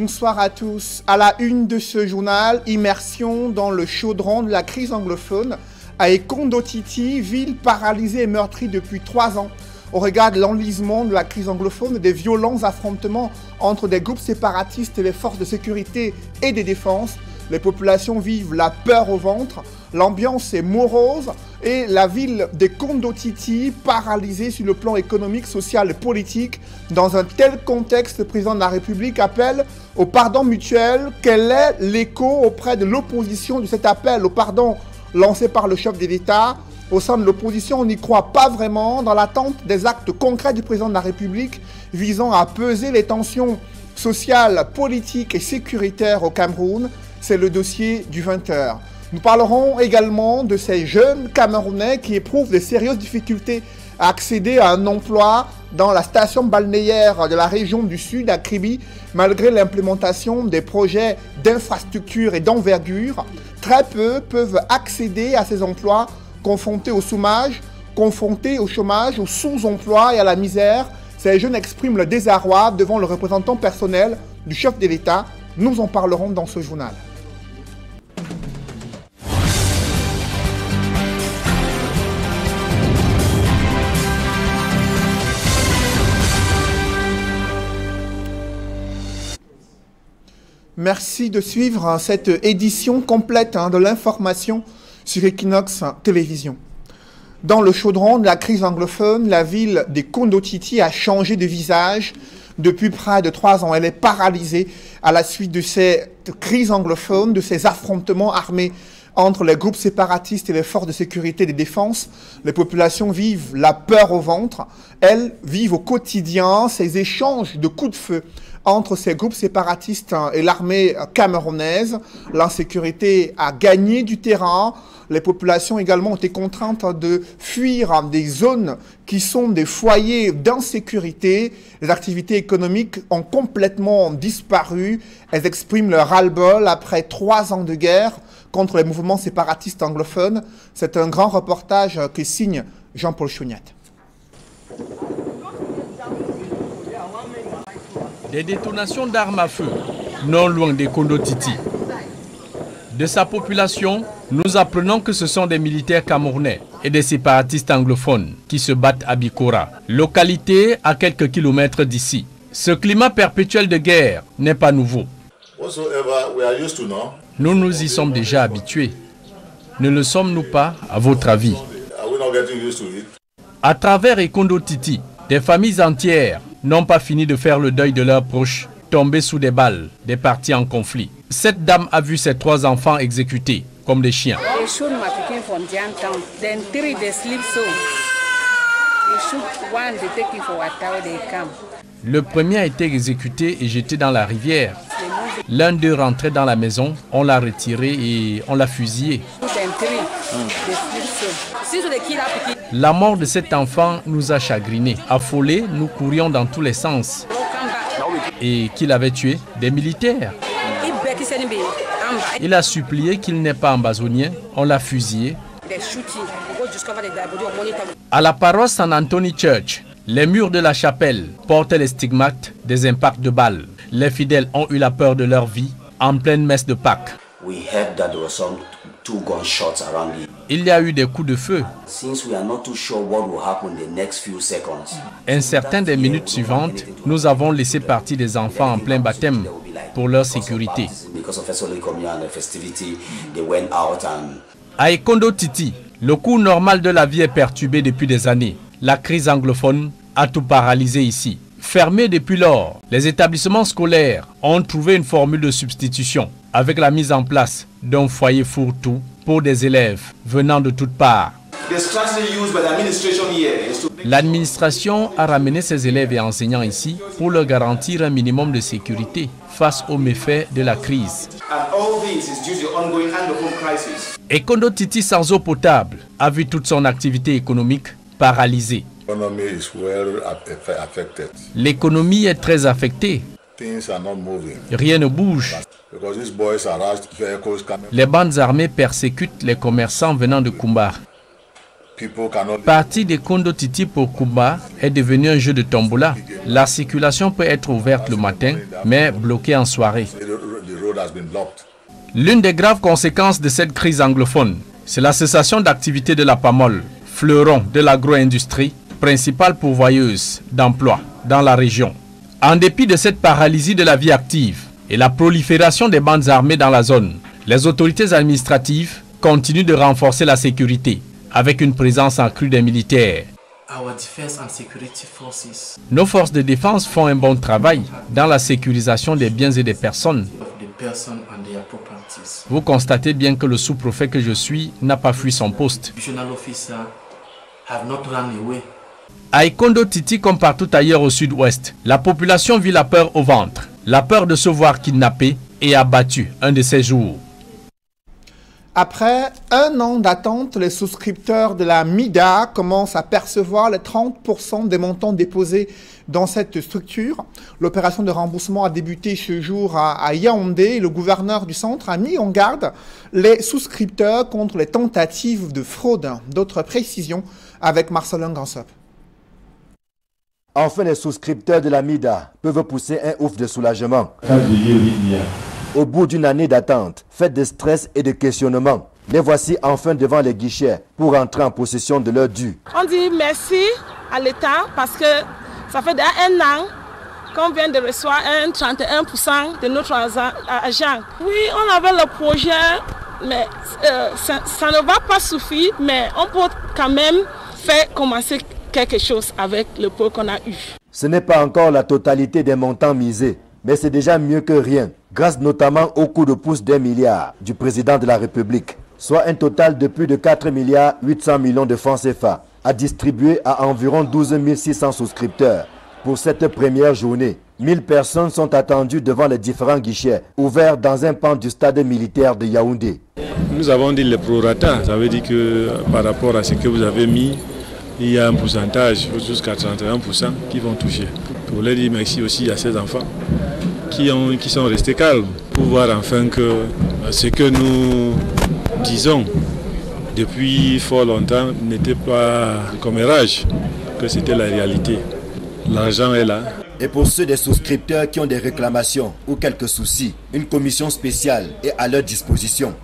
bonsoir à tous. À la une de ce journal, immersion dans le chaudron de la crise anglophone à Ekondotiti, ville paralysée et meurtrie depuis 3 ans. Au regard de l'enlisement de la crise anglophone, des violents affrontements entre des groupes séparatistes et les forces de sécurité et de défense, les populations vivent la peur au ventre, l'ambiance est morose et la ville d'Ekondotiti paralysée sur le plan économique, social et politique. Dans un tel contexte, le président de la République appelle au pardon mutuel. Quel est l'écho auprès de l'opposition de cet appel au pardon lancé par le chef de l'État? Au sein de l'opposition, on n'y croit pas vraiment, dans l'attente des actes concrets du président de la République visant à peser les tensions sociales, politiques et sécuritaires au Cameroun. C'est le dossier du 20h. Nous parlerons également de ces jeunes Camerounais qui éprouvent de sérieuses difficultés à accéder à un emploi dans la station balnéaire de la région du Sud, à Kribi, malgré l'implémentation des projets d'infrastructure et d'envergure. Très peu peuvent accéder à ces emplois, confrontés au chômage, au sous-emploi et à la misère. Ces jeunes expriment le désarroi devant le représentant personnel du chef de l'État. Nous en parlerons dans ce journal. Merci de suivre cette édition complète de l'information sur Equinox Télévision. Dans le chaudron de la crise anglophone, la ville d'Ekondotiti a changé de visage depuis près de 3 ans. Elle est paralysée à la suite de cette crise anglophone, de ces affrontements armés entre les groupes séparatistes et les forces de sécurité et de défense. Les populations vivent la peur au ventre. Elles vivent au quotidien ces échanges de coups de feu entre ces groupes séparatistes et l'armée camerounaise. L'insécurité a gagné du terrain. Les populations également ont été contraintes de fuir des zones qui sont des foyers d'insécurité. Les activités économiques ont complètement disparu. Elles expriment leur ras-le-bol après 3 ans de guerre contre les mouvements séparatistes anglophones. C'est un grand reportage que signe Jean-Paul Chouniat. Des détonations d'armes à feu, non loin d'Ekondotiti. De sa population, nous apprenons que ce sont des militaires camerounais et des séparatistes anglophones qui se battent à Bikora, localité à quelques kilomètres d'ici. Ce climat perpétuel de guerre n'est pas nouveau. Nous nous y sommes déjà habitués. Ne le sommes-nous pas, à votre avis? À travers Ekondotiti, des familles entières n'ont pas fini de faire le deuil de leurs proches tombés sous des balles des partis en conflit. Cette dame a vu ses 3 enfants exécutés comme des chiens. Le premier a été exécuté et jeté dans la rivière. L'un d'eux rentrait dans la maison, on l'a retiré et on l'a fusillé. La mort de cet enfant nous a chagrinés. Affolés, nous courions dans tous les sens. Et qui l'avait tué? Des militaires. Il a supplié qu'il n'ait pas embassonnier, on l'a fusillé. À la paroisse San Anthony Church, les murs de la chapelle portaient les stigmates des impacts de balles. Les fidèles ont eu la peur de leur vie en pleine messe de Pâques. Il y a eu des coups de feu. Incertains des minutes suivantes, nous avons laissé partir des enfants en plein baptême pour leur sécurité. À Ekondotiti, le cours normal de la vie est perturbé depuis des années. La crise anglophone a tout paralysé ici. Fermés depuis lors, les établissements scolaires ont trouvé une formule de substitution avec la mise en place d'un foyer fourre-tout pour des élèves venant de toutes parts. L'administration a ramené ses élèves et enseignants ici pour leur garantir un minimum de sécurité face aux méfaits de la crise. Ekondotiti sans eau potable a vu toute son activité économique paralysée. L'économie est très affectée. Rien ne bouge. Les bandes armées persécutent les commerçants venant de Kumbar. Partir des Kondo Titi pour Kumba est devenu un jeu de tombola. La circulation peut être ouverte le matin, mais bloquée en soirée. L'une des graves conséquences de cette crise anglophone, c'est la cessation d'activité de la PAMOL, fleuron de l'agro-industrie, principale pourvoyeuse d'emplois dans la région. En dépit de cette paralysie de la vie active et la prolifération des bandes armées dans la zone, les autorités administratives continuent de renforcer la sécurité avec une présence accrue des militaires. Nos forces de défense font un bon travail dans la sécurisation des biens et des personnes. Vous constatez bien que le sous-préfet que je suis n'a pas fui son poste. À Ikondo Titi comme partout ailleurs au sud-ouest, la population vit la peur au ventre, la peur de se voir kidnappé et abattu un de ces jours. Après un an d'attente, les souscripteurs de la MIDA commencent à percevoir les 30% des montants déposés dans cette structure. L'opération de remboursement a débuté ce jour à Yaoundé. Le gouverneur du centre a mis en garde les souscripteurs contre les tentatives de fraude. D'autres précisions avec Marcelin Gansop. Enfin, les souscripteurs de la MIDA peuvent pousser un ouf de soulagement. Au bout d'une année d'attente, faite de stress et de questionnement, les voici enfin devant les guichets pour entrer en possession de leur dû. On dit merci à l'État parce que ça fait un an qu'on vient de recevoir 31% de notre argent. Oui, on avait le projet, mais ça ne va pas suffire, mais on peut quand même faire commencer quelque chose avec le peu qu'on a eu. Ce n'est pas encore la totalité des montants misés, mais c'est déjà mieux que rien, grâce notamment au coup de pouce d'1 milliard du président de la République, soit un total de plus de 4 milliards 800 millions de francs CFA, à distribuer à environ 12 600 souscripteurs. Pour cette première journée, 1000 personnes sont attendues devant les différents guichets, ouverts dans un pan du stade militaire de Yaoundé. Nous avons dit le prorata, ça veut dire que par rapport à ce que vous avez mis, il y a un pourcentage jusqu'à 31% qui vont toucher. Pour leur dire merci aussi à ces enfants qui sont restés calmes pour voir enfin que ce que nous disons depuis fort longtemps n'était pas commérage, que c'était la réalité. L'argent est là. Et pour ceux des souscripteurs qui ont des réclamations ou quelques soucis, une commission spéciale est à leur disposition.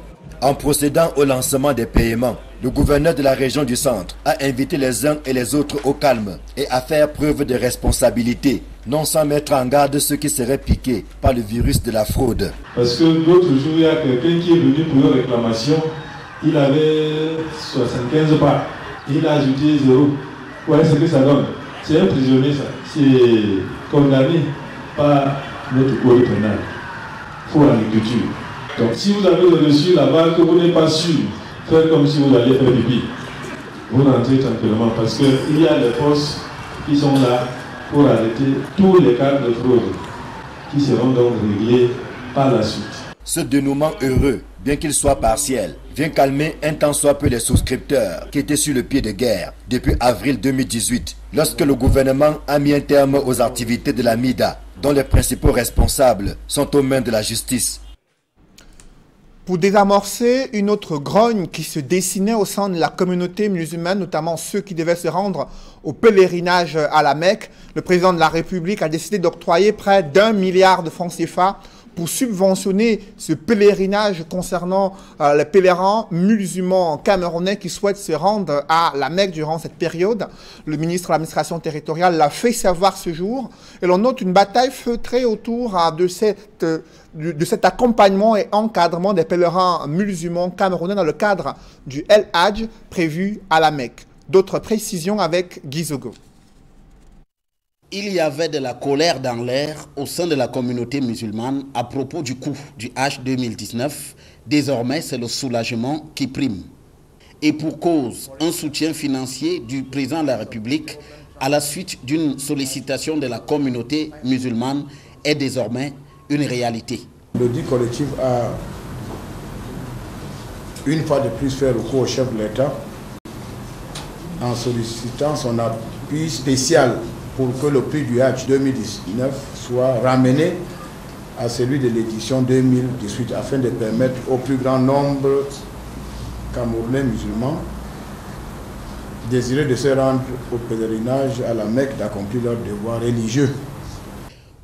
En procédant au lancement des paiements, le gouverneur de la région du centre a invité les uns et les autres au calme et à faire preuve de responsabilité, non sans mettre en garde ceux qui seraient piqués par le virus de la fraude. Parce que l'autre jour, il y a quelqu'un qui est venu pour une réclamation, il avait 75 parts, il a ajouté 0. Vous voyez ce que ça donne? C'est un prisonnier, ça. C'est condamné par notre code pénal pour la lecture. Donc si vous avez reçu là-bas que vous n'êtes pas sûr, faites comme si vous alliez faire pipi. Vous rentrez tranquillement parce qu'il y a les forces qui sont là pour arrêter tous les cas de fraude qui seront donc réglés par la suite. Ce dénouement heureux, bien qu'il soit partiel, vient calmer un tant soit peu les souscripteurs qui étaient sur le pied de guerre depuis avril 2018, lorsque le gouvernement a mis un terme aux activités de la MIDA, dont les principaux responsables sont aux mains de la justice. Pour désamorcer une autre grogne qui se dessinait au sein de la communauté musulmane, notamment ceux qui devaient se rendre au pèlerinage à la Mecque, le président de la République a décidé d'octroyer près d'1 milliard de francs CFA pour subventionner ce pèlerinage concernant les pèlerins musulmans camerounais qui souhaitent se rendre à la Mecque durant cette période. Le ministre de l'administration territoriale l'a fait savoir ce jour et l'on note une bataille feutrée autour de cet accompagnement et encadrement des pèlerins musulmans camerounais dans le cadre du El Hadj prévu à la Mecque. D'autres précisions avec Guy Zogo. Il y avait de la colère dans l'air au sein de la communauté musulmane à propos du coût du Hajj 2019. Désormais, c'est le soulagement qui prime. Et pour cause, un soutien financier du président de la République à la suite d'une sollicitation de la communauté musulmane est désormais une réalité. Le dit collectif a une fois de plus fait recours au chef de l'État en sollicitant son appui spécial pour que le prix du Hajj 2019 soit ramené à celui de l'édition 2018 afin de permettre au plus grand nombre Camerounais musulmans désireux de se rendre au pèlerinage à la Mecque d'accomplir leurs devoirs religieux.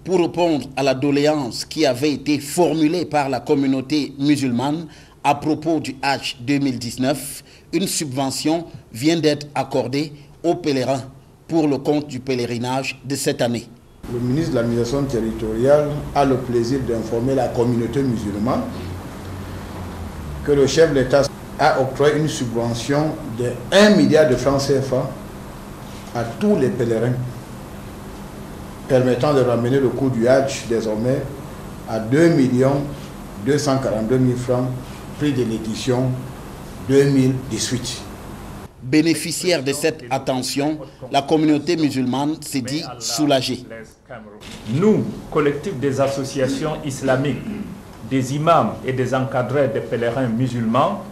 Pour répondre à la doléance qui avait été formulée par la communauté musulmane à propos du Hajj 2019, une subvention vient d'être accordée aux pèlerins pour le compte du pèlerinage de cette année. Le ministre de l'administration territoriale a le plaisir d'informer la communauté musulmane que le chef de l'État a octroyé une subvention de 1 milliard de francs CFA à tous les pèlerins, permettant de ramener le coût du Hajj désormais à 2 242 000 francs, prix de l'édition 2018. Bénéficiaire de cette attention, la communauté musulmane s'est dit soulagée. Nous, collectif des associations islamiques, des imams et des encadreurs des pèlerins musulmans,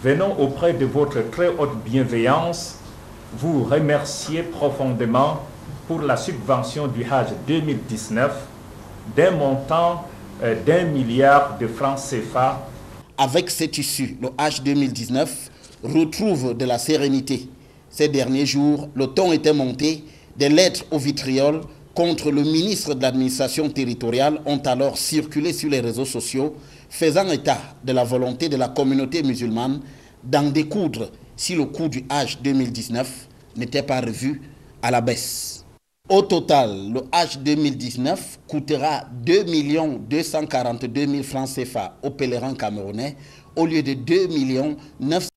venons auprès de votre très haute bienveillance vous remercier profondément pour la subvention du Hajj 2019 d'un montant d'1 milliard de francs CFA. Avec cette issue, le Hajj 2019 retrouve de la sérénité. Ces derniers jours, le ton était monté, des lettres au vitriol contre le ministre de l'administration territoriale ont alors circulé sur les réseaux sociaux, faisant état de la volonté de la communauté musulmane d'en découdre si le coût du Hajj 2019 n'était pas revu à la baisse. Au total, le Hajj 2019 coûtera 2 242 000 francs CFA aux pèlerins camerounais au lieu de 2 900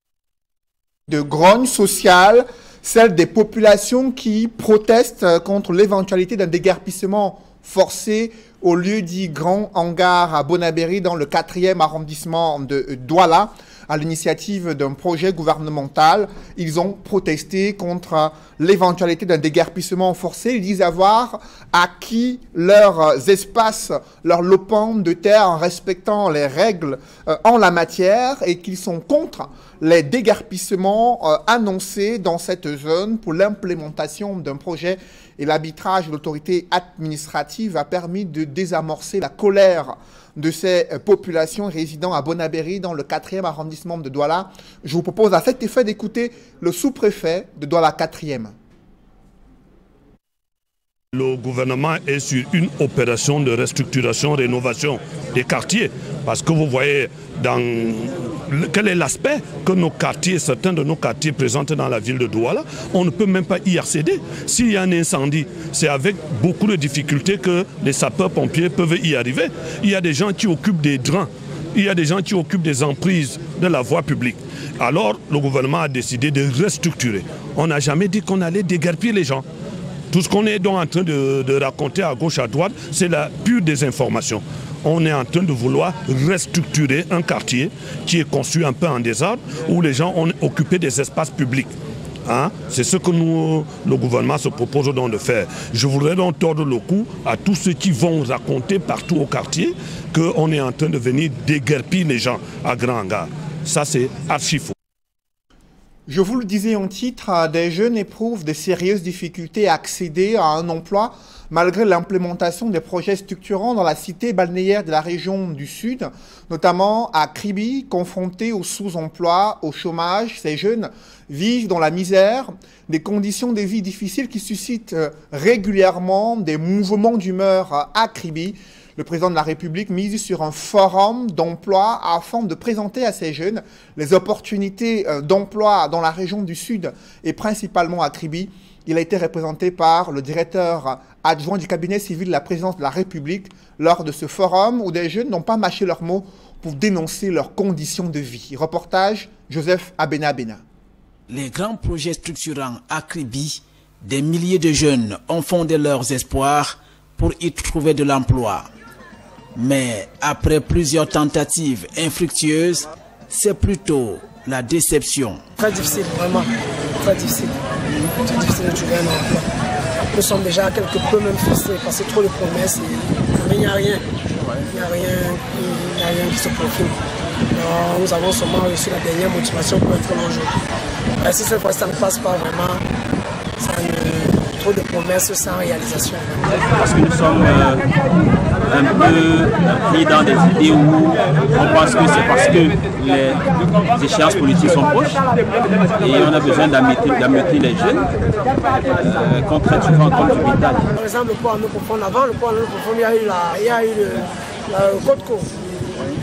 de grogne sociale, celle des populations qui protestent contre l'éventualité d'un déguerpissement forcé au lieu dit Grand Hangar à Bonabéry dans le 4e arrondissement de Douala. À l'initiative d'un projet gouvernemental, ils ont protesté contre l'éventualité d'un déguerpissement forcé. Ils disent avoir acquis leurs espaces, leurs lopins de terre en respectant les règles en la matière et qu'ils sont contre les déguerpissements annoncés dans cette zone pour l'implémentation d'un projet. Et l'arbitrage de l'autorité administrative a permis de désamorcer la colère de ces populations résidant à Bonabéry dans le 4e arrondissement de Douala. Je vous propose à cet effet d'écouter le sous-préfet de Douala 4e. Le gouvernement est sur une opération de restructuration, rénovation des quartiers. Parce que vous voyez quel est l'aspect que nos quartiers, certains de nos quartiers présentent dans la ville de Douala, on ne peut même pas y accéder. S'il y a un incendie, c'est avec beaucoup de difficultés que les sapeurs-pompiers peuvent y arriver. Il y a des gens qui occupent des drains, il y a des gens qui occupent des emprises de la voie publique. Alors le gouvernement a décidé de restructurer. On n'a jamais dit qu'on allait déguerpir les gens. Tout ce qu'on est donc en train de raconter à gauche, à droite, c'est la pure désinformation. On est en train de vouloir restructurer un quartier qui est construit un peu en désordre, où les gens ont occupé des espaces publics. Hein? C'est ce que le gouvernement se propose donc de faire. Je voudrais donc tordre le cou à tous ceux qui vont raconter partout au quartier qu'on est en train de venir déguerpir les gens à Grand Hangar. Ça, c'est archi faux. Je vous le disais en titre, des jeunes éprouvent de sérieuses difficultés à accéder à un emploi malgré l'implémentation des projets structurants dans la cité balnéaire de la région du Sud, notamment à Kribi, confrontés au sous-emploi, au chômage. Ces jeunes vivent dans la misère, des conditions de vie difficiles qui suscitent régulièrement des mouvements d'humeur à Kribi. Le président de la République mise sur un forum d'emploi afin de présenter à ces jeunes les opportunités d'emploi dans la région du Sud et principalement à Kribi. Il a été représenté par le directeur adjoint du cabinet civil de la présidence de la République lors de ce forum où des jeunes n'ont pas mâché leurs mots pour dénoncer leurs conditions de vie. Reportage Joseph Abena. Les grands projets structurants à Kribi, des milliers de jeunes ont fondé leurs espoirs pour y trouver de l'emploi. Mais après plusieurs tentatives infructueuses, c'est plutôt la déception. Très difficile, vraiment. Très difficile. C'est difficile de trouver un emploi. Nous sommes déjà quelque peu même frustrés parce que trop de promesses, mais il n'y a rien. Il n'y a rien qui se profile. Alors, nous avons seulement reçu la dernière motivation pour être là aujourd'hui. Si cette fois ça ne passe pas vraiment, trop de promesses sans réalisation. Parce que nous sommes un peu pris dans des idées où on pense que c'est parce que les échéances politiques sont proches et on a besoin d'amener les jeunes qu'on traite souvent comme du vital. Par exemple, le poids en eau profonde avant, le poids en eau profonde, il y a eu le Côte-Co.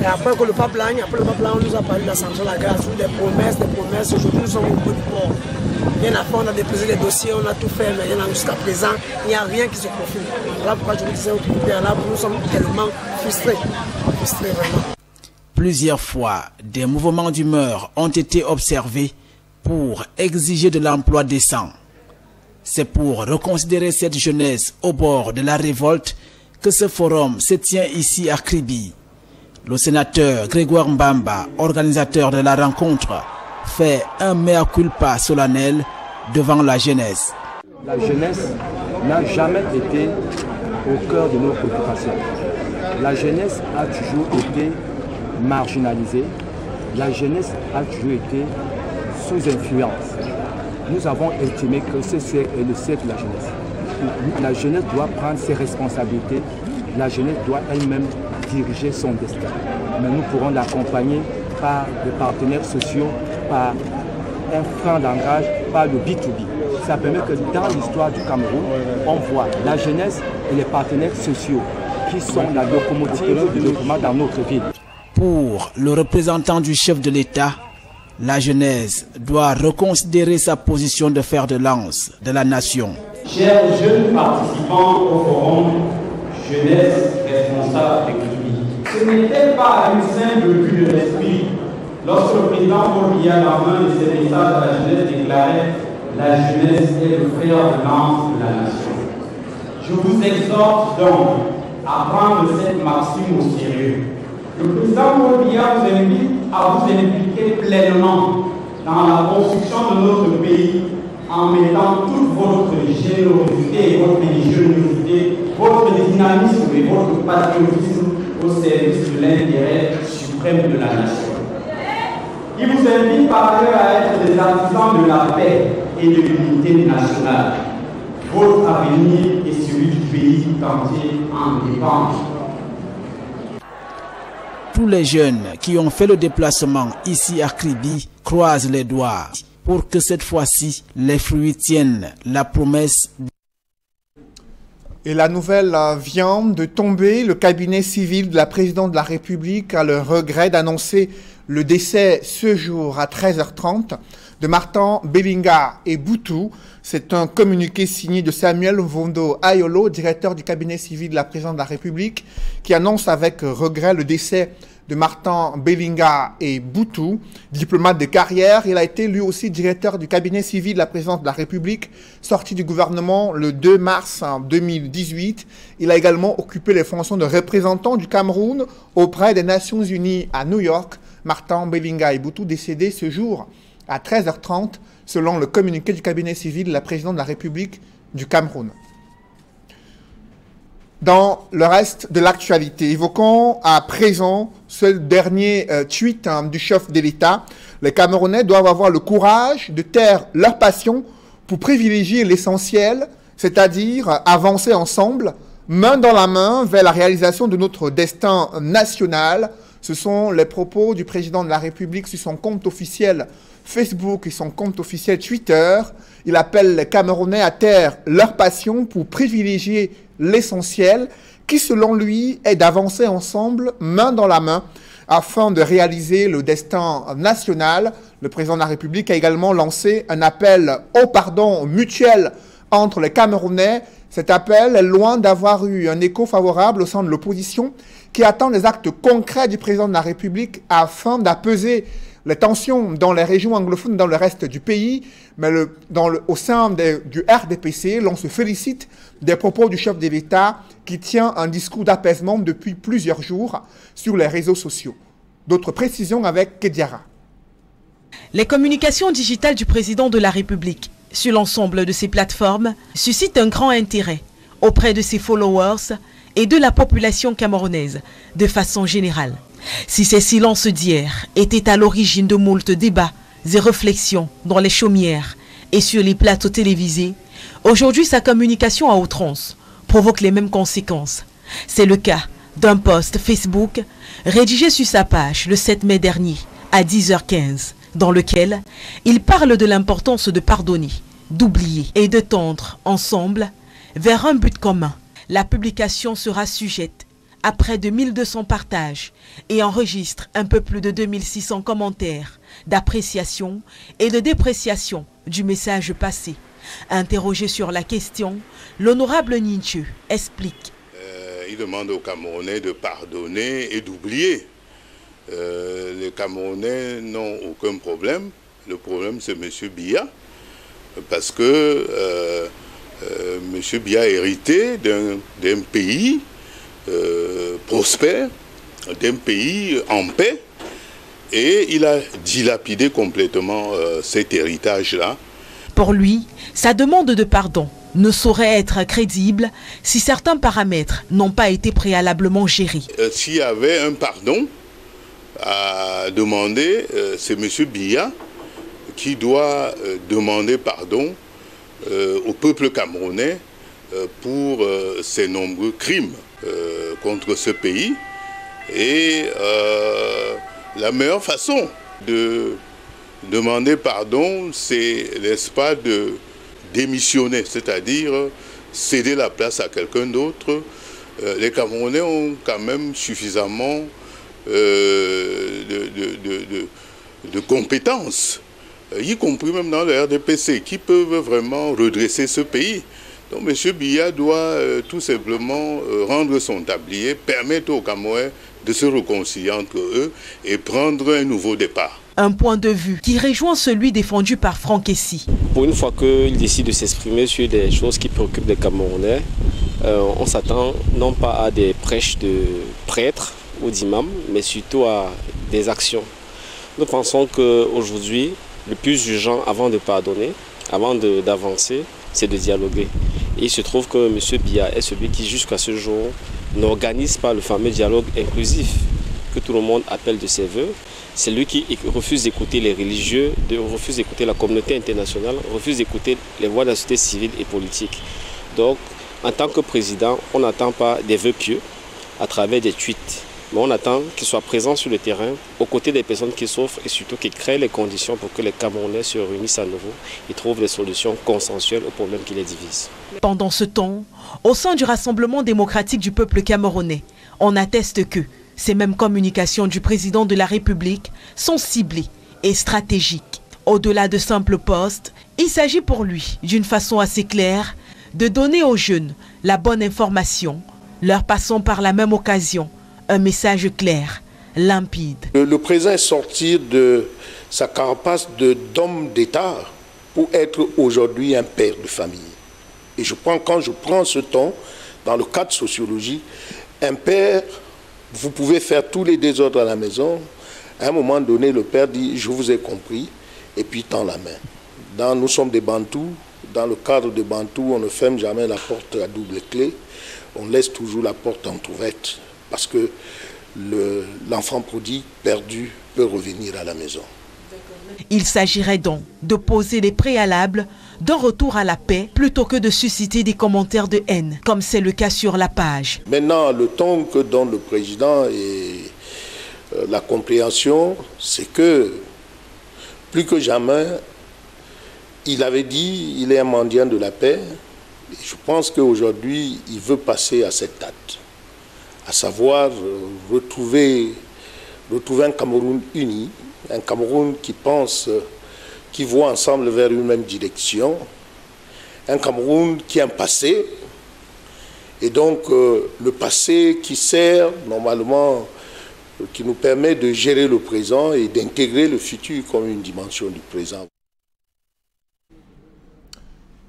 Et après que le pape Lagne, on nous a parlé de la sanction de la grâce, des promesses. Aujourd'hui, nous sommes au bout du port. Bien après, on a déposé des dossiers, on a tout fait, mais jusqu'à présent, il n'y a rien qui se profile. Voilà pourquoi je vous disais au là, nous sommes tellement frustrés vraiment. Plusieurs fois, des mouvements d'humeur ont été observés pour exiger de l'emploi décent. C'est pour reconsidérer cette jeunesse au bord de la révolte que ce forum se tient ici à Kribi. Le sénateur Grégoire Mbamba, organisateur de la rencontre, fait un mea culpa solennel devant la jeunesse. La jeunesse n'a jamais été au cœur de nos préoccupations. La jeunesse a toujours été marginalisée. La jeunesse a toujours été sous influence. Nous avons estimé que ce siècle est le siècle de la jeunesse. La jeunesse doit prendre ses responsabilités. La jeunesse doit elle-même diriger son destin. Mais nous pourrons l'accompagner par des partenaires sociaux, par un franc langage, par le B2B. Ça permet que dans l'histoire du Cameroun, on voit la jeunesse et les partenaires sociaux qui sont la locomotive du développement dans notre ville. Pour le représentant du chef de l'État, la jeunesse doit reconsidérer sa position de fer de lance de la nation. Chers jeunes participants au forum Jeunesse responsable de Kribi, ce n'était pas une simple vue de l'esprit lorsque le président Paul Biya, la main de ses messages à la jeunesse, déclarait « La jeunesse est le fer de lance de la nation ». Je vous exhorte donc à prendre cette maxime au sérieux. Le président Paul Biya vous invite à vous impliquer pleinement dans la construction de notre pays en mettant toute votre générosité et votre ingéniosité, votre dynamisme et votre patriotisme au service de l'intérêt suprême de la nation. Il vous invite par ailleurs à être des artisans de la paix et de l'unité nationale. Votre avenir et celui du pays tout entier en dépendent. Tous les jeunes qui ont fait le déplacement ici à Kribi croisent les doigts pour que cette fois-ci, les fruits tiennent la promesse. Et la nouvelle vient de tomber. Le cabinet civil de la présidente de la République a le regret d'annoncer le décès ce jour à 13h30 de Martin Belinga et Boutou. C'est un communiqué signé de Samuel Vondo Ayolo, directeur du cabinet civil de la présidente de la République, qui annonce avec regret le décès de Martin Belinga et Boutou, diplomate de carrière. Il a été lui aussi directeur du cabinet civil de la présidente de la République, sorti du gouvernement le 2 mars 2018. Il a également occupé les fonctions de représentant du Cameroun auprès des Nations Unies à New York. Martin Belinga et Boutou décédés ce jour à 13h30, selon le communiqué du cabinet civil de la présidente de la République du Cameroun. Dans le reste de l'actualité, évoquons à présent ce dernier tweet du chef de l'État. Les Camerounais doivent avoir le courage de taire leur passion pour privilégier l'essentiel, c'est-à-dire avancer ensemble, main dans la main, vers la réalisation de notre destin national. Ce sont les propos du président de la République sur son compte officiel Facebook et son compte officiel Twitter. Il appelle les Camerounais à taire leur passion pour privilégier l'essentiel, qui selon lui est d'avancer ensemble, main dans la main, afin de réaliser le destin national. Le président de la République a également lancé un appel au pardon mutuel entre les Camerounais. Cet appel est loin d'avoir eu un écho favorable au sein de l'opposition, qui attend des actes concrets du président de la République afin d'apaiser les tensions dans les régions anglophones, dans le reste du pays. Mais au sein du RDPC, l'on se félicite des propos du chef de l'État qui tient un discours d'apaisement depuis plusieurs jours sur les réseaux sociaux. D'autres précisions avec Kediara. Les communications digitales du président de la République sur l'ensemble de ces plateformes suscitent un grand intérêt auprès de ses followers et de la population camerounaise de façon générale. Si ces silences d'hier étaient à l'origine de moult débats et réflexions dans les chaumières et sur les plateaux télévisés, aujourd'hui sa communication à outrance provoque les mêmes conséquences. C'est le cas d'un post Facebook rédigé sur sa page le 7 mai dernier à 10h15, dans lequel il parle de l'importance de pardonner, d'oublier et de tendre ensemble vers un but commun. La publication sera sujette à près de 1200 partages et enregistre un peu plus de 2600 commentaires d'appréciation et de dépréciation du message passé. Interrogé sur la question, l'honorable Ninche explique. Il demande aux Camerounais de pardonner et d'oublier. Les Camerounais n'ont aucun problème. Le problème, c'est M. Biya, parce que M. Biya a hérité d'un pays prospère, d'un pays en paix, et il a dilapidé complètement cet héritage-là. Pour lui, sa demande de pardon ne saurait être crédible si certains paramètres n'ont pas été préalablement gérés. S'il y avait un pardon à demander, c'est M. Biya qui doit demander pardon au peuple camerounais pour ses nombreux crimes contre ce pays. Et la meilleure façon de demander pardon, c'est, n'est-ce pas, de démissionner, c'est-à-dire céder la place à quelqu'un d'autre. Les Camerounais ont quand même suffisamment de compétences, y compris même dans le RDPC, qui peuvent vraiment redresser ce pays. Donc M. Biya doit tout simplement rendre son tablier, permettre aux Camerounais de se réconcilier entre eux et prendre un nouveau départ. Un point de vue qui rejoint celui défendu par Franck Essi. Pour une fois qu'il décide de s'exprimer sur des choses qui préoccupent les Camerounais, on s'attend non pas à des prêches de prêtres ou d'imams, mais surtout à des actions. Nous pensons qu'aujourd'hui, le plus urgent avant de pardonner, avant d'avancer, c'est de dialoguer. Et il se trouve que M. Biya est celui qui, jusqu'à ce jour, n'organise pas le fameux dialogue inclusif que tout le monde appelle de ses voeux. C'est lui qui refuse d'écouter les religieux, refuse d'écouter la communauté internationale, refuse d'écouter les voix de la société civile et politique. Donc, en tant que président, on n'attend pas des vœux pieux à travers des tweets. Mais on attend qu'il soit présent sur le terrain, aux côtés des personnes qui souffrent et surtout qu'il crée les conditions pour que les Camerounais se réunissent à nouveau et trouvent des solutions consensuelles aux problèmes qui les divisent. Pendant ce temps, au sein du Rassemblement démocratique du peuple camerounais, on atteste que ces mêmes communications du président de la République sont ciblées et stratégiques. Au-delà de simples postes, il s'agit pour lui, d'une façon assez claire, de donner aux jeunes la bonne information, leur passant par la même occasion un message clair, limpide. Le président est sorti de sa carapace d'homme d'État pour être aujourd'hui un père de famille. Et je prends, quand je prends ce ton, dans le cadre de sociologie, un père, vous pouvez faire tous les désordres à la maison. À un moment donné, le père dit « je vous ai compris » et puis tend la main. Nous sommes des Bantous. Dans le cadre des Bantous, on ne ferme jamais la porte à double clé. On laisse toujours la porte entrouverte. Parce que l'enfant prodigue perdu peut revenir à la maison. Il s'agirait donc de poser les préalables d'un retour à la paix plutôt que de susciter des commentaires de haine, comme c'est le cas sur la page. Maintenant, le ton que donne le président et la compréhension, c'est que plus que jamais, il avait dit qu'il est un mendiant de la paix. Et je pense qu'aujourd'hui, il veut passer à cette date. À savoir retrouver un Cameroun uni, un Cameroun qui pense, qui voit ensemble vers une même direction, un Cameroun qui a un passé, et donc le passé qui sert normalement, qui nous permet de gérer le présent et d'intégrer le futur comme une dimension du présent.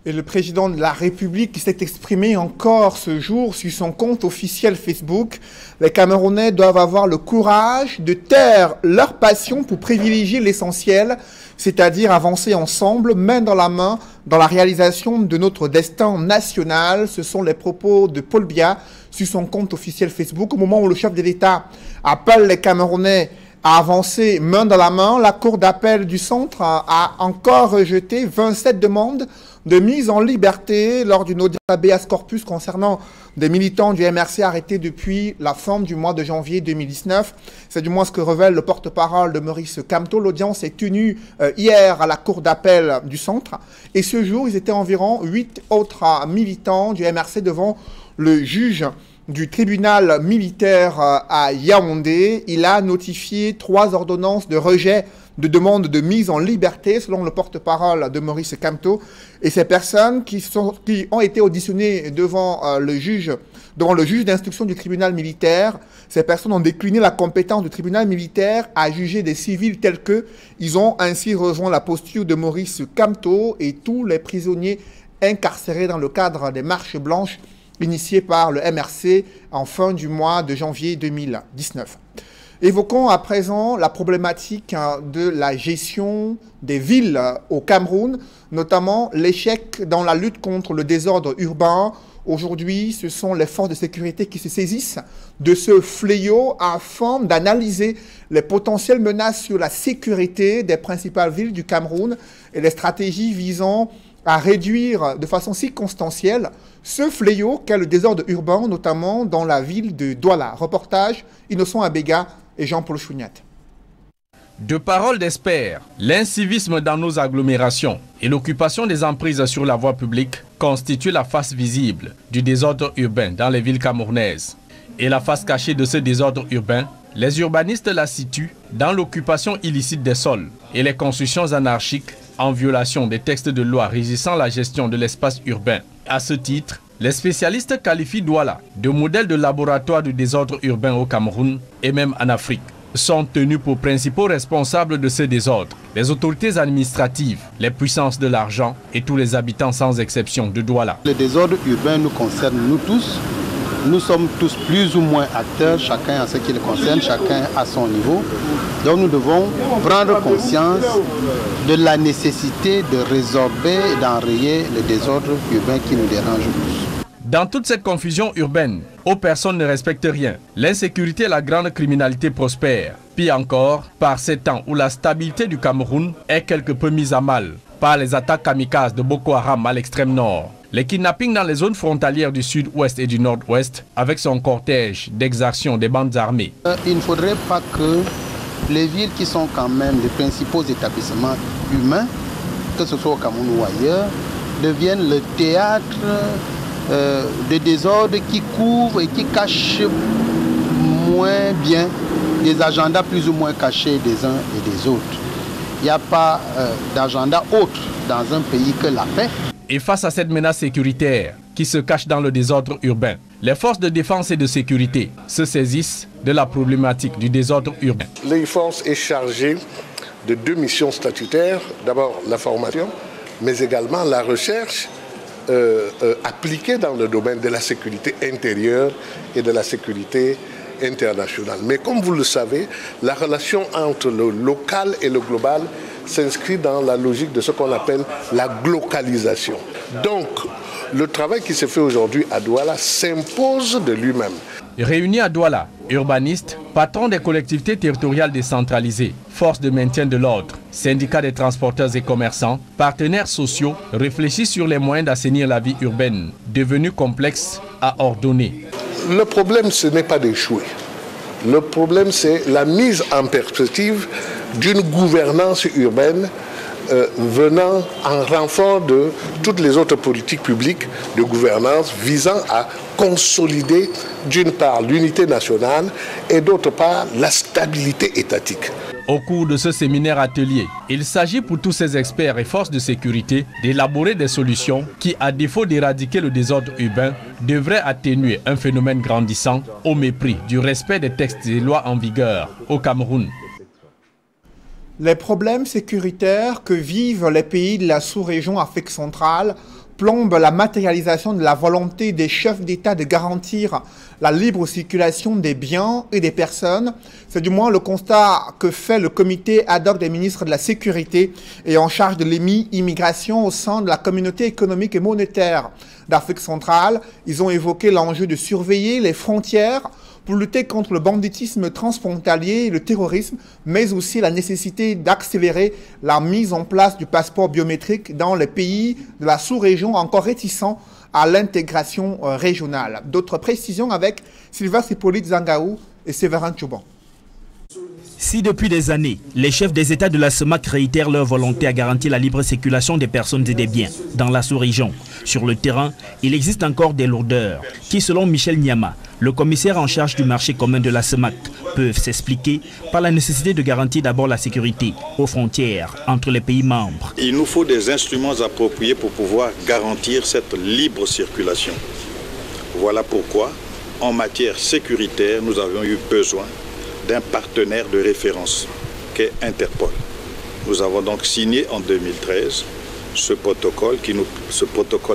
Et le président de la République s'est exprimé encore ce jour sur son compte officiel Facebook. Les Camerounais doivent avoir le courage de taire leur passion pour privilégier l'essentiel, c'est-à-dire avancer ensemble, main dans la main, dans la réalisation de notre destin national. Ce sont les propos de Paul Biya sur son compte officiel Facebook, au moment où le chef de l'État appelle les Camerounais a avancé main dans la main. La Cour d'appel du centre a encore rejeté 27 demandes de mise en liberté lors d'une audience habeas corpus concernant des militants du MRC arrêtés depuis la fin du mois de janvier 2019. C'est du moins ce que révèle le porte-parole de Maurice Kamto. L'audience est tenue hier à la Cour d'appel du centre. Et ce jour, ils étaient environ 8 autres militants du MRC devant le juge du tribunal militaire à Yaoundé. Il a notifié 3 ordonnances de rejet de demande de mise en liberté, selon le porte-parole de Maurice Kamto. Et ces personnes qui ont été auditionnées devant le juge d'instruction du tribunal militaire, ces personnes ont décliné la compétence du tribunal militaire à juger des civils tels que ils ont ainsi rejoint la posture de Maurice Kamto et tous les prisonniers incarcérés dans le cadre des marches blanches initiées par le MRC en fin du mois de janvier 2019. Évoquons à présent la problématique de la gestion des villes au Cameroun, notamment l'échec dans la lutte contre le désordre urbain. Aujourd'hui, ce sont les forces de sécurité qui se saisissent de ce fléau afin d'analyser les potentielles menaces sur la sécurité des principales villes du Cameroun et les stratégies visant à réduire de façon circonstancielle ce fléau qu'est le désordre urbain, notamment dans la ville de Douala. Reportage Innocent Abega et Jean-Paul Chouniat. De paroles d'experts, l'incivisme dans nos agglomérations et l'occupation des emprises sur la voie publique constituent la face visible du désordre urbain dans les villes camerounaises. Et la face cachée de ce désordre urbain, les urbanistes la situent dans l'occupation illicite des sols et les constructions anarchiques en violation des textes de loi régissant la gestion de l'espace urbain. À ce titre, les spécialistes qualifient Douala de modèle de laboratoire du désordre urbain au Cameroun et même en Afrique. Sont tenus pour principaux responsables de ce désordre les autorités administratives, les puissances de l'argent et tous les habitants sans exception de Douala. Le désordre urbain nous concerne nous tous. Nous sommes tous plus ou moins acteurs, chacun à ce qui le concerne, chacun à son niveau. Donc nous devons prendre conscience de la nécessité de résorber et d'enrayer le désordre urbain qui nous dérange tous. Dans toute cette confusion urbaine, où personne ne respecte rien, l'insécurité et la grande criminalité prospèrent. Pire encore, par ces temps où la stabilité du Cameroun est quelque peu mise à mal par les attaques kamikazes de Boko Haram à l'extrême nord. Les kidnappings dans les zones frontalières du sud-ouest et du nord-ouest, avec son cortège d'exactions des bandes armées. Il ne faudrait pas que les villes qui sont quand même les principaux établissements humains, que ce soit au Cameroun ou ailleurs, deviennent le théâtre de désordre qui couvre et qui cache moins bien des agendas plus ou moins cachés des uns et des autres. Il n'y a pas d'agenda autre dans un pays que la paix. Et face à cette menace sécuritaire qui se cache dans le désordre urbain, les forces de défense et de sécurité se saisissent de la problématique du désordre urbain. L'IFORCE est chargée de 2 missions statutaires. D'abord la formation, mais également la recherche appliquée dans le domaine de la sécurité intérieure et de la sécurité internationale. Mais comme vous le savez, la relation entre le local et le global s'inscrit dans la logique de ce qu'on appelle la glocalisation. Donc, le travail qui se fait aujourd'hui à Douala s'impose de lui-même. Réunis à Douala, urbanistes, patrons des collectivités territoriales décentralisées, forces de maintien de l'ordre, syndicats des transporteurs et commerçants, partenaires sociaux réfléchissent sur les moyens d'assainir la vie urbaine, devenue complexe à ordonner. Le problème, ce n'est pas d'échouer. Le problème, c'est la mise en perspective d'une gouvernance urbaine venant en renfort de toutes les autres politiques publiques de gouvernance visant à consolider d'une part l'unité nationale et d'autre part la stabilité étatique. Au cours de ce séminaire atelier, il s'agit pour tous ces experts et forces de sécurité d'élaborer des solutions qui, à défaut d'éradiquer le désordre urbain, devraient atténuer un phénomène grandissant au mépris du respect des textes et lois en vigueur au Cameroun. Les problèmes sécuritaires que vivent les pays de la sous-région Afrique centrale plombent la matérialisation de la volonté des chefs d'État de garantir la libre circulation des biens et des personnes. C'est du moins le constat que fait le comité ad hoc des ministres de la Sécurité et en charge de l'immigration au sein de la communauté économique et monétaire d'Afrique centrale. Ils ont évoqué l'enjeu de surveiller les frontières pour lutter contre le banditisme transfrontalier et le terrorisme, mais aussi la nécessité d'accélérer la mise en place du passeport biométrique dans les pays de la sous-région encore réticents à l'intégration régionale. D'autres précisions avec Sylvain Hippolyte Zangaou et Séverin Chouban. Si depuis des années, les chefs des États de la CEMAC réitèrent leur volonté à garantir la libre circulation des personnes et des biens dans la sous-région, sur le terrain, il existe encore des lourdeurs qui, selon Michel Niama, le commissaire en charge du marché commun de la CEMAC, peuvent s'expliquer par la nécessité de garantir d'abord la sécurité aux frontières entre les pays membres. Il nous faut des instruments appropriés pour pouvoir garantir cette libre circulation. Voilà pourquoi, en matière sécuritaire, nous avions eu besoin d'un partenaire de référence qu'est Interpol. Nous avons donc signé en 2013 ce protocole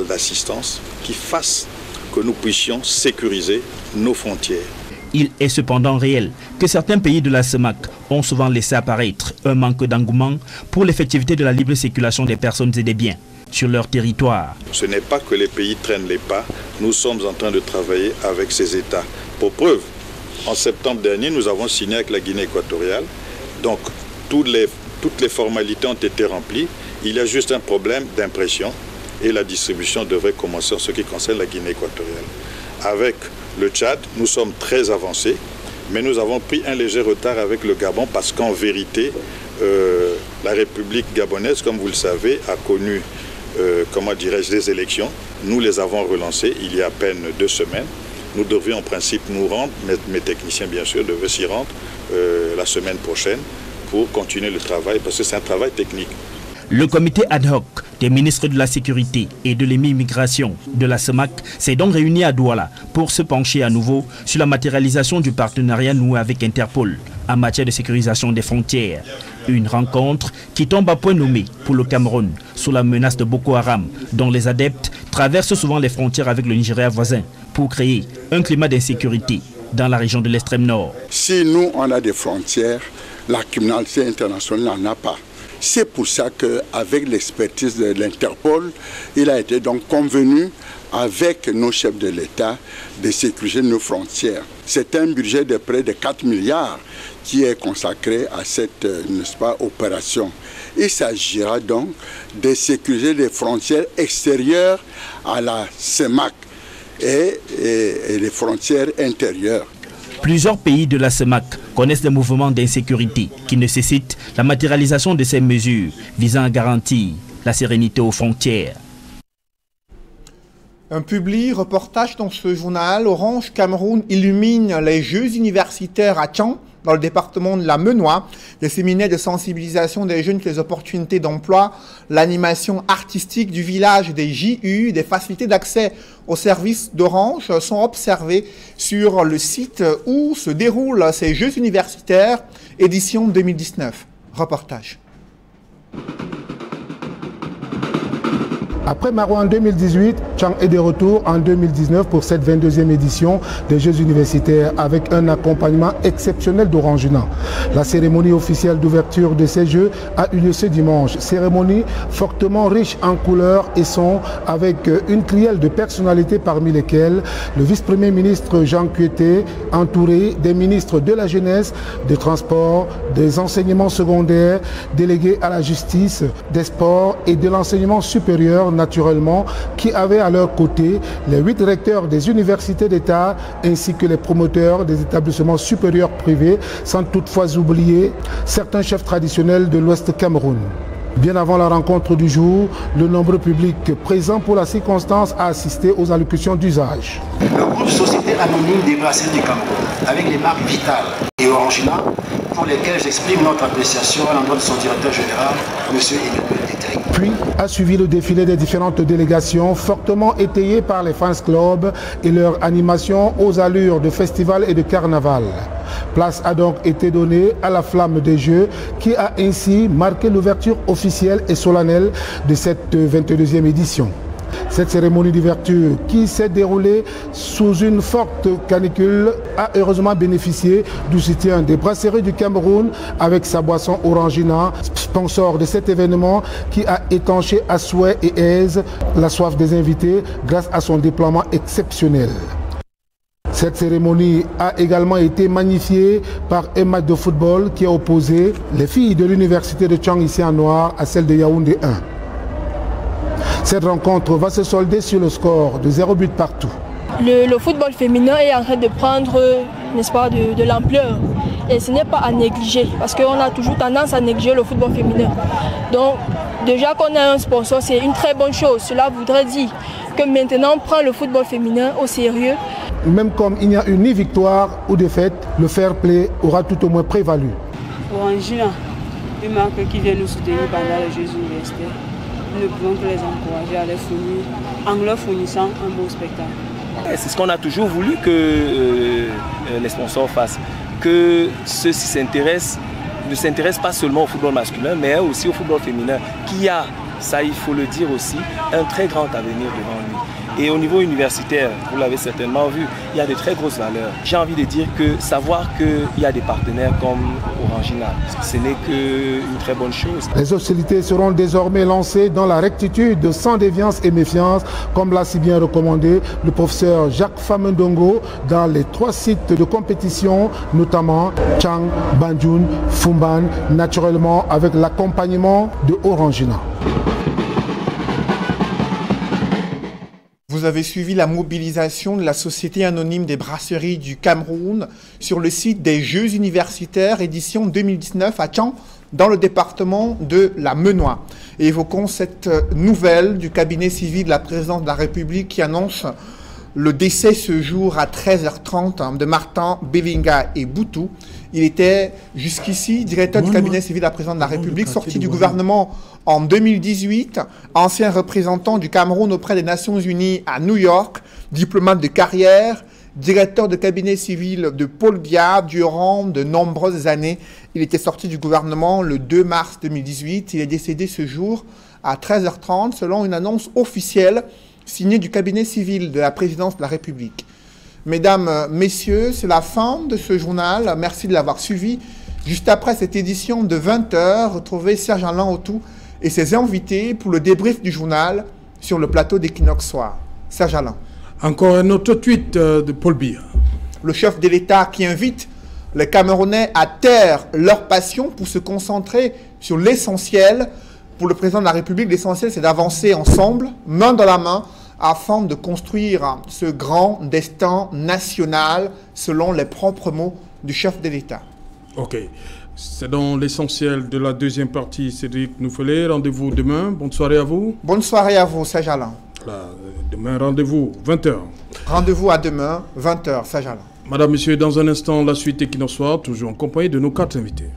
d'assistance qui fasse que nous puissions sécuriser nos frontières. Il est cependant réel que certains pays de la CEMAC ont souvent laissé apparaître un manque d'engouement pour l'effectivité de la libre circulation des personnes et des biens sur leur territoire. Ce n'est pas que les pays traînent les pas, nous sommes en train de travailler avec ces États. Pour preuve, en septembre dernier, nous avons signé avec la Guinée équatoriale. Donc, toutes les formalités ont été remplies. Il y a juste un problème d'impression et la distribution devrait commencer en ce qui concerne la Guinée équatoriale. Avec le Tchad, nous sommes très avancés, mais nous avons pris un léger retard avec le Gabon parce qu'en vérité, la République gabonaise, comme vous le savez, a connu, des élections. Nous les avons relancées il y a à peine 2 semaines. Nous devions en principe nous rendre, mes techniciens bien sûr devaient s'y rendre la semaine prochaine pour continuer le travail parce que c'est un travail technique. Le comité ad hoc des ministres de la Sécurité et de l'immigration de la CEMAC s'est donc réuni à Douala pour se pencher à nouveau sur la matérialisation du partenariat noué avec Interpol en matière de sécurisation des frontières. Une rencontre qui tombe à point nommé pour le Cameroun sous la menace de Boko Haram, dont les adeptes traversent souvent les frontières avec le Nigeria voisin pour créer un climat d'insécurité dans la région de l'extrême nord. Si nous, on a des frontières, la criminalité internationale n'en a pas. C'est pour ça qu'avec l'expertise de l'Interpol, il a été donc convenu avec nos chefs de l'État de sécuriser nos frontières. C'est un budget de près de 4 milliards qui est consacré à cette opération. Il s'agira donc de sécuriser les frontières extérieures à la CEMAC et les frontières intérieures. Plusieurs pays de la CEMAC connaissent des mouvements d'insécurité qui nécessitent la matérialisation de ces mesures visant à garantir la sérénité aux frontières. Un public reportage dans ce journal. Orange Cameroun illumine les Jeux universitaires à Tchang, dans le département de la Menoie. Des séminaires de sensibilisation des jeunes sur les opportunités d'emploi, l'animation artistique du village des JU, des facilités d'accès aux services d'Orange sont observés sur le site où se déroulent ces Jeux universitaires, édition 2019. Reportage. Après Marois en 2018, Tchang est de retour en 2019 pour cette 22e édition des Jeux universitaires avec un accompagnement exceptionnel d'Orangina. La cérémonie officielle d'ouverture de ces Jeux a eu lieu ce dimanche. Cérémonie fortement riche en couleurs et sons avec une crielle de personnalités parmi lesquelles le vice-premier ministre Jean Kueté, entouré des ministres de la jeunesse, des transports, des enseignements secondaires, délégués à la justice, des sports et de l'enseignement supérieur naturellement, qui avaient à leur côté les 8 recteurs des universités d'État ainsi que les promoteurs des établissements supérieurs privés, sans toutefois oublier certains chefs traditionnels de l'Ouest Cameroun. Bien avant la rencontre du jour, le nombreux public présent pour la circonstance a assisté aux allocutions d'usage. Le groupe Société Anonyme des Brasseries du Cameroun, avec les marques Vital et Orangina, pour lesquelles j'exprime notre appréciation à l'endroit de son directeur général, M. Emmanuel Détaigne. Puis a suivi le défilé des différentes délégations, fortement étayées par les fans clubs et leur animation aux allures de festival et de carnaval. Place a donc été donnée à la flamme des Jeux qui a ainsi marqué l'ouverture officielle et solennelle de cette 22e édition. Cette cérémonie d'ouverture qui s'est déroulée sous une forte canicule a heureusement bénéficié du soutien des brasseries du Cameroun avec sa boisson Orangina, sponsor de cet événement qui a étanché à souhait et aise la soif des invités grâce à son déploiement exceptionnel. Cette cérémonie a également été magnifiée par un match de football qui a opposé les filles de l'université de Tchang ici en noir à celle de Yaoundé 1. Cette rencontre va se solder sur le score de 0 but partout. Le football féminin est en train de prendre, n'est-ce pas, de l'ampleur. Et ce n'est pas à négliger, parce qu'on a toujours tendance à négliger le football féminin. Donc, déjà qu'on a un sponsor, c'est une très bonne chose. Cela voudrait dire que maintenant, on prend le football féminin au sérieux. Même comme il n'y a eu ni victoire ou défaite, le fair play aura tout au moins prévalu. Orangina, une marque qui vient nous soutenir pendant les Jeux universitaires. Nous ne pouvons que les encourager à les fournir, en leur fournissant un beau spectacle. C'est ce qu'on a toujours voulu que les sponsors fassent, que ceux-ci ne s'intéressent pas seulement au football masculin, mais aussi au football féminin, qui a, ça il faut le dire aussi, un très grand avenir devant lui. Et au niveau universitaire, vous l'avez certainement vu, il y a de très grosses valeurs. J'ai envie de dire que savoir qu'il y a des partenaires comme Orangina, ce n'est qu'une très bonne chose. Les hostilités seront désormais lancées dans la rectitude, sans déviance et méfiance, comme l'a si bien recommandé le professeur Jacques Famendongo dans les 3 sites de compétition, notamment Tchang, Banjul, Fumban, naturellement avec l'accompagnement de Orangina. Vous avez suivi la mobilisation de la Société anonyme des brasseries du Cameroun sur le site des Jeux universitaires édition 2019 à Tchang, dans le département de la Menoie. Et évoquons cette nouvelle du cabinet civil de la présidence de la République qui annonce le décès ce jour à 13h30 de Martin Belinga et Boutou. Il était jusqu'ici directeur du cabinet civil de la présidence de la République, sorti du gouvernement en 2018, ancien représentant du Cameroun auprès des Nations Unies à New York, diplomate de carrière, directeur de cabinet civil de Paul Biya durant de nombreuses années. Il était sorti du gouvernement le 2 mars 2018. Il est décédé ce jour à 13h30 selon une annonce officielle signée du cabinet civil de la présidence de la République. Mesdames, Messieurs, c'est la fin de ce journal. Merci de l'avoir suivi. Juste après cette édition de 20h, retrouvez Serge-Alain Autou et ses invités pour le débrief du journal sur le plateau d'Equinox Soir. Serge-Alain. Encore un autre tweet de Paul Biya. Le chef de l'État qui invite les Camerounais à taire leur passion pour se concentrer sur l'essentiel. Pour le président de la République, l'essentiel, c'est d'avancer ensemble, main dans la main, afin de construire ce grand destin national, selon les propres mots du chef de l'État. Ok. C'est dans l'essentiel de la deuxième partie, Cédric Noufelet. Rendez-vous demain. Bonne soirée à vous. Bonne soirée à vous, Serge-Alain. Voilà. Demain, rendez-vous, 20h. Rendez-vous à demain, 20h, Serge-Alain. Madame, Monsieur, dans un instant, la suite Equinox Soir, toujours en compagnie de nos 4 invités.